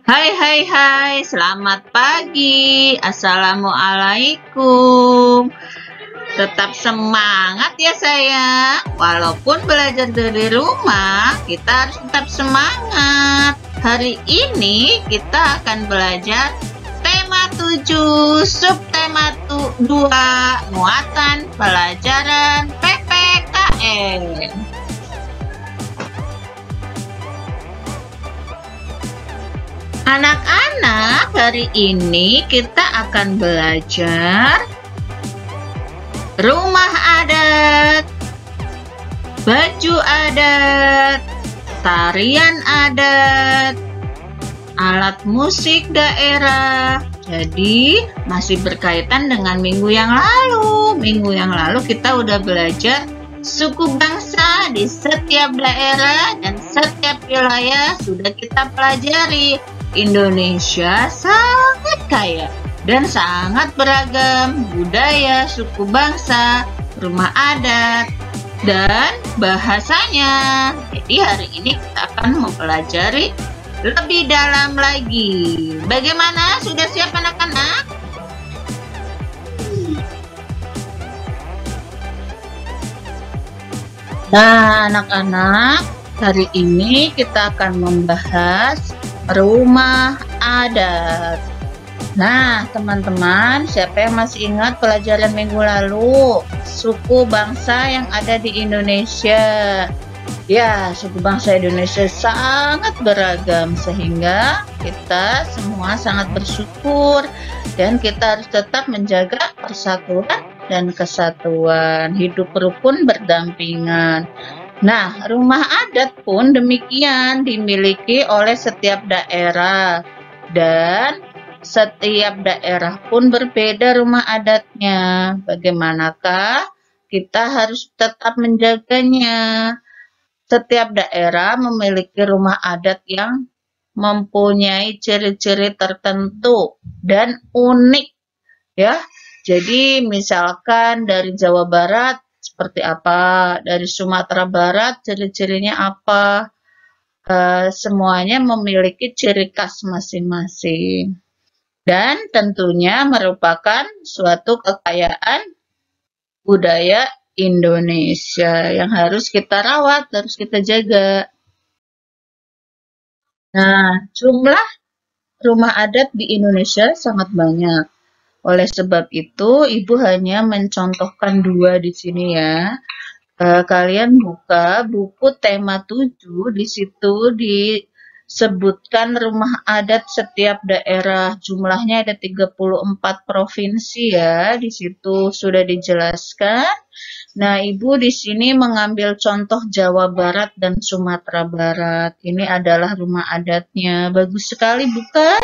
Hai hai hai, selamat pagi. Assalamualaikum. Tetap semangat ya sayang. Walaupun belajar dari rumah, kita harus tetap semangat. Hari ini kita akan belajar tema 7, subtema 2, muatan pelajaran PPKN. Anak-anak, hari ini kita akan belajar rumah adat, baju adat, tarian adat, alat musik daerah. Jadi masih berkaitan dengan minggu yang lalu. Minggu yang lalu kita udah belajar suku bangsa di setiap daerah dan setiap wilayah sudah kita pelajari. Indonesia sangat kaya dan sangat beragam budaya, suku bangsa, rumah adat, dan bahasanya. Jadi hari ini kita akan mempelajari lebih dalam lagi. Bagaimana? Sudah siap anak-anak? Nah, anak-anak, hari ini kita akan membahas rumah adat. Nah, teman-teman, siapa yang masih ingat pelajaran minggu lalu? Suku bangsa yang ada di Indonesia. Ya, suku bangsa Indonesia sangat beragam sehingga kita semua sangat bersyukur dan kita harus tetap menjaga persatuan dan kesatuan, hidup rukun berdampingan. Nah, rumah adat pun demikian dimiliki oleh setiap daerah dan setiap daerah pun berbeda rumah adatnya. Bagaimanakah kita harus tetap menjaganya? Setiap daerah memiliki rumah adat yang mempunyai ciri-ciri tertentu dan unik, ya. Jadi misalkan dari Jawa Barat seperti apa, dari Sumatera Barat ciri-cirinya apa, semuanya memiliki ciri khas masing-masing dan tentunya merupakan suatu kekayaan budaya Indonesia yang harus kita rawat, harus kita jaga. Nah, jumlah rumah adat di Indonesia sangat banyak. Oleh sebab itu, Ibu hanya mencontohkan 2 di sini ya. Kalian buka buku tema 7, di situ disebutkan rumah adat setiap daerah. Jumlahnya ada 34 provinsi ya, di situ sudah dijelaskan. Nah, Ibu di sini mengambil contoh Jawa Barat dan Sumatera Barat. Ini adalah rumah adatnya. Bagus sekali bukan?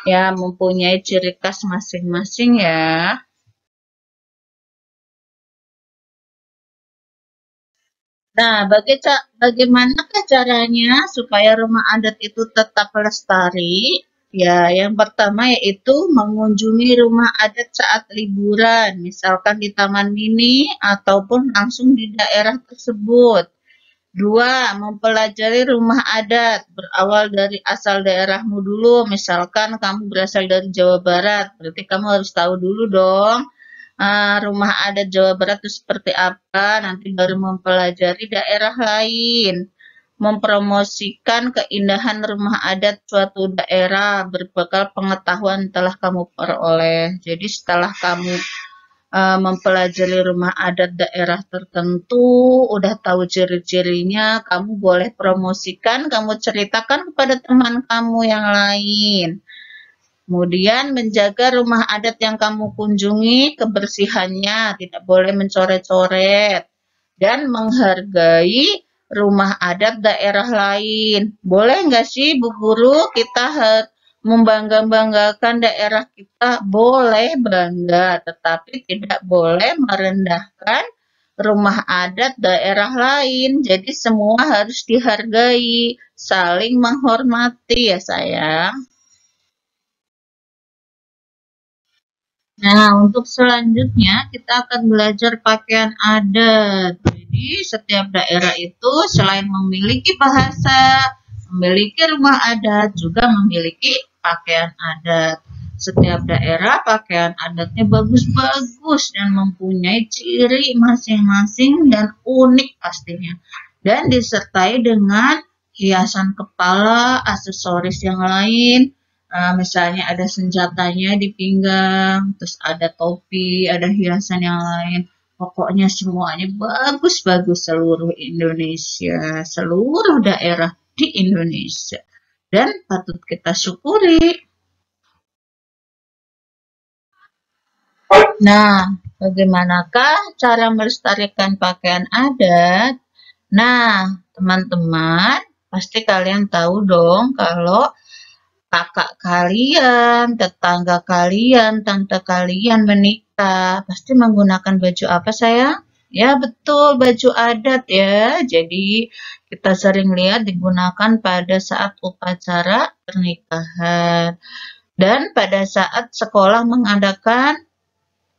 Ya, mempunyai ciri khas masing-masing ya. Nah, bagaimanakah caranya supaya rumah adat itu tetap lestari? Ya, yang pertama yaitu mengunjungi rumah adat saat liburan, misalkan di taman mini ataupun langsung di daerah tersebut. 2. Mempelajari rumah adat, berawal dari asal daerahmu dulu. Misalkan kamu berasal dari Jawa Barat, berarti kamu harus tahu dulu dong rumah adat Jawa Barat itu seperti apa, nanti baru mempelajari daerah lain. Mempromosikan keindahan rumah adat suatu daerah berbekal pengetahuan telah kamu peroleh. Jadi setelah kamu mempelajari rumah adat daerah tertentu, udah tahu ciri-cirinya, kamu boleh promosikan, kamu ceritakan kepada teman kamu yang lain. Kemudian menjaga rumah adat yang kamu kunjungi, kebersihannya, tidak boleh mencoret-coret. Dan menghargai rumah adat daerah lain. Boleh nggak sih Bu Guru kita membangga-banggakan daerah kita? Boleh bangga, tetapi tidak boleh merendahkan rumah adat daerah lain. Jadi semua harus dihargai, saling menghormati ya sayang. Nah, untuk selanjutnya kita akan belajar pakaian adat. Jadi, setiap daerah itu selain memiliki bahasa, memiliki rumah adat, juga memiliki pakaian adat. Setiap daerah pakaian adatnya bagus-bagus dan mempunyai ciri masing-masing dan unik pastinya. Dan disertai dengan hiasan kepala, aksesoris yang lain, misalnya ada senjatanya di pinggang, terus ada topi, ada hiasan yang lain. Pokoknya semuanya bagus-bagus seluruh Indonesia, seluruh daerah di Indonesia. Dan patut kita syukuri. Nah, bagaimanakah cara melestarikan pakaian adat? Nah, teman-teman, pasti kalian tahu dong kalau kakak kalian, tetangga kalian, tante kalian menikah, pasti menggunakan baju apa sayang? Ya betul, baju adat ya. Jadi kita sering lihat digunakan pada saat upacara pernikahan. Dan pada saat sekolah mengadakan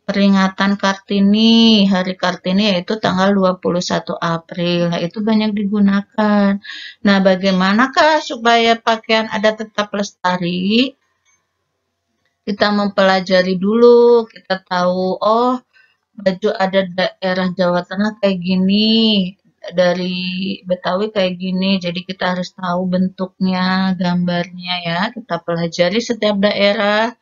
peringatan Kartini, Hari Kartini yaitu tanggal 21 April. Nah, itu banyak digunakan. Nah, bagaimanakah supaya pakaian adat tetap lestari? Kita mempelajari dulu, kita tahu, oh, baju adat daerah Jawa Tengah kayak gini, dari Betawi kayak gini, jadi kita harus tahu bentuknya, gambarnya ya, kita pelajari setiap daerah.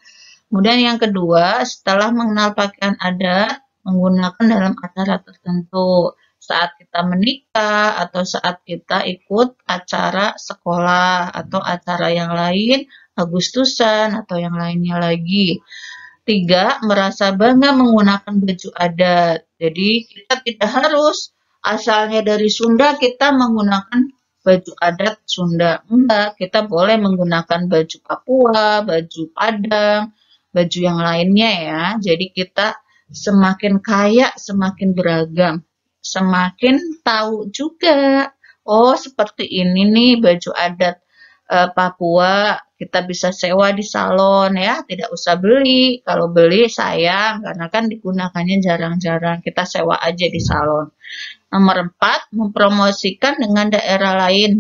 Kemudian yang kedua, setelah mengenal pakaian adat, menggunakan dalam acara tertentu. Saat kita menikah atau saat kita ikut acara sekolah atau acara yang lain, Agustusan atau yang lainnya lagi. 3, merasa bangga menggunakan baju adat. Jadi kita tidak harus asalnya dari Sunda kita menggunakan baju adat Sunda. Enggak, kita boleh menggunakan baju Papua, baju Padang, baju yang lainnya ya. Jadi kita semakin kaya, semakin beragam, semakin tahu juga. Oh, seperti ini nih baju adat Papua, kita bisa sewa di salon ya, tidak usah beli. Kalau beli sayang karena kan digunakannya jarang-jarang. Kita sewa aja di salon. Nomor 4, mempromosikan dengan daerah lain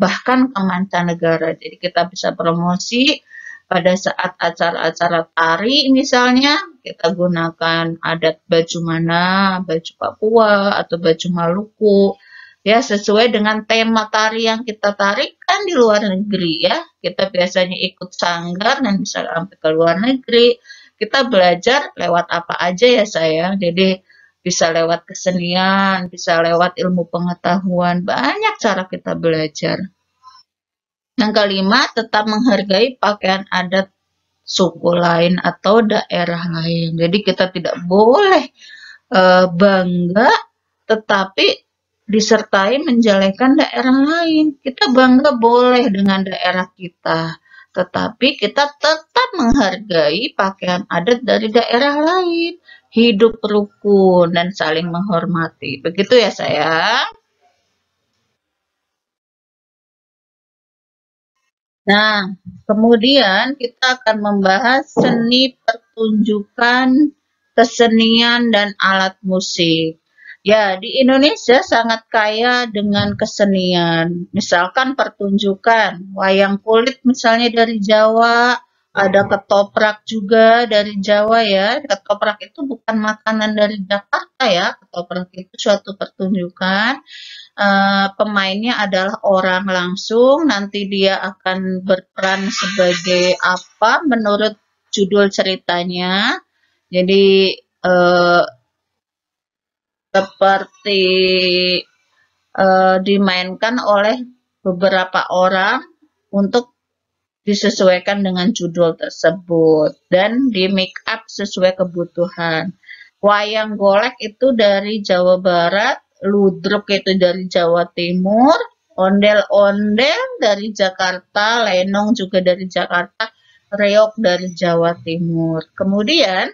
bahkan ke mancanegara. Jadi kita bisa promosi pada saat acara-acara tari misalnya, kita gunakan adat baju mana, baju Papua atau baju Maluku. Ya, sesuai dengan tema tari yang kita tarik kan di luar negeri ya. Kita biasanya ikut sanggar dan bisa sampai ke luar negeri. Kita belajar lewat apa aja ya sayang. Jadi bisa lewat kesenian, bisa lewat ilmu pengetahuan. Banyak cara kita belajar. Yang kelima, tetap menghargai pakaian adat suku lain atau daerah lain. Jadi kita tidak boleh bangga tetapi disertai menjelekan daerah lain. Kita bangga boleh dengan daerah kita, tetapi kita tetap menghargai pakaian adat dari daerah lain. Hidup rukun dan saling menghormati. Begitu ya sayang? Nah, kemudian kita akan membahas seni pertunjukan, kesenian, dan alat musik. Ya, di Indonesia sangat kaya dengan kesenian. Misalkan pertunjukan, wayang kulit misalnya dari Jawa, ada ketoprak juga dari Jawa ya. Ketoprak itu bukan makanan dari Jakarta ya, ketoprak itu suatu pertunjukan. Pemainnya adalah orang langsung, nanti dia akan berperan sebagai apa menurut judul ceritanya. Jadi seperti dimainkan oleh beberapa orang untuk disesuaikan dengan judul tersebut dan di make up sesuai kebutuhan. Wayang golek itu dari Jawa Barat, ludruk itu dari Jawa Timur, ondel-ondel dari Jakarta, lenong juga dari Jakarta, reog dari Jawa Timur. Kemudian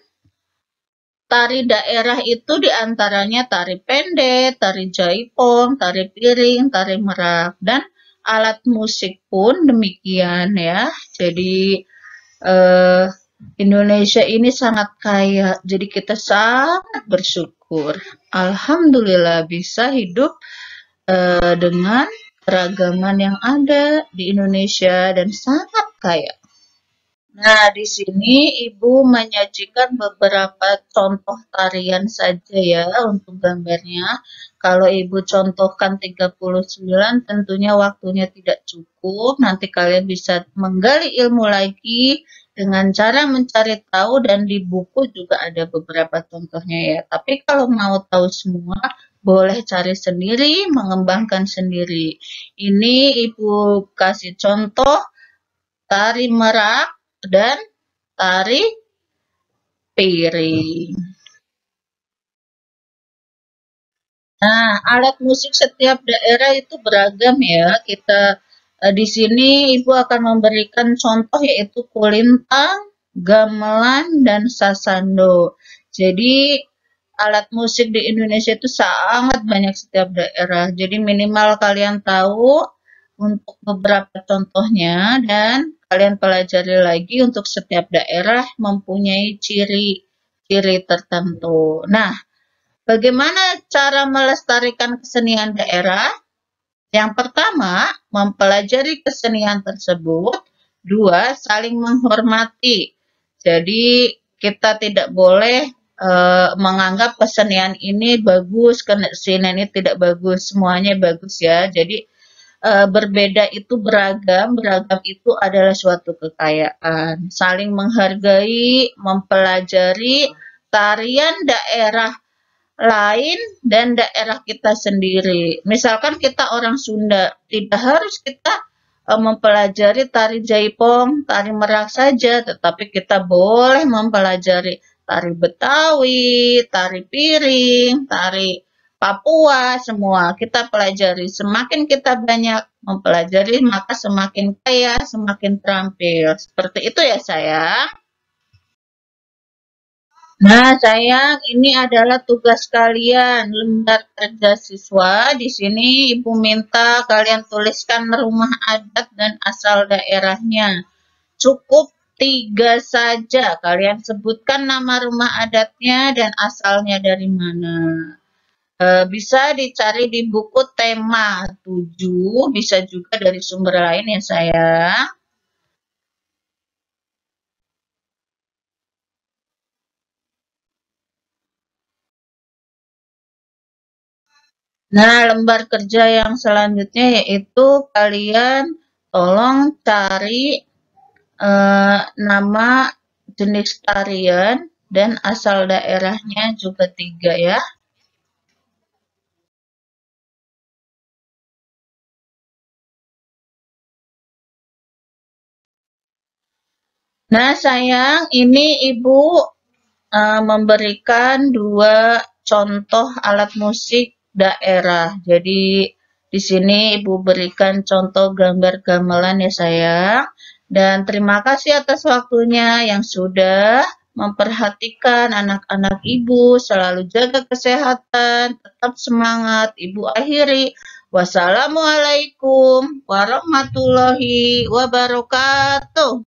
tari daerah itu diantaranya tari pendek, tari jaipong, tari piring, tari merak, dan alat musik pun demikian ya. Jadi Indonesia ini sangat kaya, jadi kita sangat bersyukur. Alhamdulillah bisa hidup dengan keragaman yang ada di Indonesia dan sangat kaya. Nah, di sini Ibu menyajikan beberapa contoh tarian saja ya untuk gambarnya. Kalau Ibu contohkan 39, tentunya waktunya tidak cukup. Nanti kalian bisa menggali ilmu lagi dengan cara mencari tahu dan di buku juga ada beberapa contohnya ya. Tapi kalau mau tahu semua, boleh cari sendiri, mengembangkan sendiri. Ini Ibu kasih contoh tari merak dan tari piring. Nah, alat musik setiap daerah itu beragam ya. Kita di sini Ibu akan memberikan contoh yaitu kulintang, gamelan, dan sasando. Jadi alat musik di Indonesia itu sangat banyak setiap daerah. Jadi minimal kalian tahu untuk beberapa contohnya dan kalian pelajari lagi untuk setiap daerah mempunyai ciri-ciri tertentu. Nah, bagaimana cara melestarikan kesenian daerah? Yang pertama, mempelajari kesenian tersebut. Dua, saling menghormati. Jadi, kita tidak boleh menganggap kesenian ini bagus, kesenian ini tidak bagus, semuanya bagus ya. Jadi, berbeda itu beragam, beragam itu adalah suatu kekayaan. Saling menghargai, mempelajari tarian daerah lain dan daerah kita sendiri. Misalkan kita orang Sunda, tidak harus kita mempelajari tari Jaipong, tari Merak saja, tetapi kita boleh mempelajari tari Betawi, tari Piring, tari Papua, semua kita pelajari. Semakin kita banyak mempelajari, maka semakin kaya, semakin terampil. Seperti itu ya sayang. Nah, sayang, ini adalah tugas kalian, lembar kerja siswa. Di sini Ibu minta kalian tuliskan rumah adat dan asal daerahnya. Cukup 3 saja. Kalian sebutkan nama rumah adatnya dan asalnya dari mana. Bisa dicari di buku tema 7, bisa juga dari sumber lain ya sayang. Nah, lembar kerja yang selanjutnya yaitu kalian tolong cari nama jenis tarian dan asal daerahnya juga 3 ya. Nah, sayang, ini Ibu memberikan 2 contoh alat musik daerah. Jadi di sini Ibu berikan contoh gambar gamelan ya sayang. Dan terima kasih atas waktunya yang sudah memperhatikan anak-anak Ibu. Selalu jaga kesehatan, tetap semangat. Ibu akhiri. Wassalamualaikum warahmatullahi wabarakatuh.